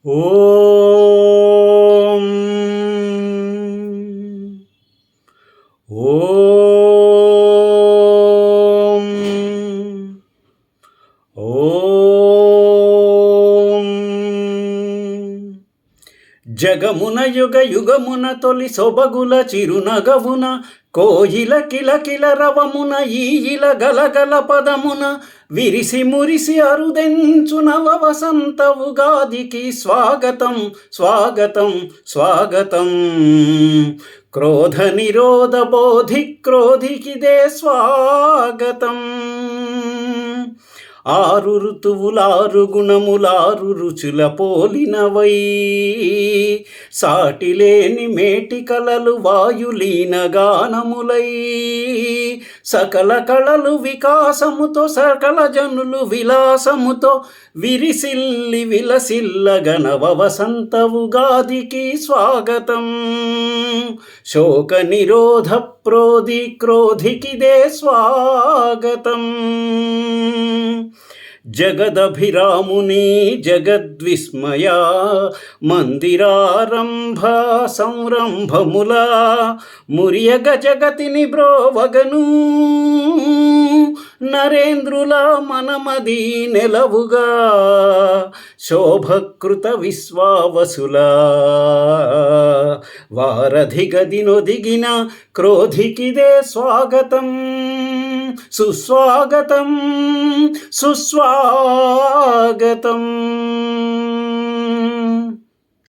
ఓం ఓం ఓం జగమున యుగ యుగమున తొలి సొబగుల చిరునగవున కోయిల కిలకిల రవమున ఈయిల గలగల పదమున విరిసి మురిసి అరుదెంచు నవ వసంత ఉగాదికి స్వాగతం స్వాగతం స్వాగతం. క్రోధ నిరోధ బోధి క్రోధికిదే స్వాగతం. ఆరు ఋతువులారు గుణములారు రుచుల పోలినవై సాటిలేని మేటి కలలు వాయులీన గానములై సకల కళలు వికాసముతో సకల జనులు విలాసముతో విరిసిల్లి విలసిల్లగనవ వసంత ఉగాదికి స్వాగతం. శోక నిరోధ ప్రోధి క్రోధికిదే స్వాగతం. జగదభిరాముని జగద్విస్మయ మందిరారంభ సంరంభముల మురియగ జగతిని బ్రోవగను నరేంద్రుల మనమది నెలవుగా శోభకృత విశ్వావసుల వారధి గదినొదిగిన క్రోధికిదే స్వాగతం సుస్వాగతం సుస్వాగతం.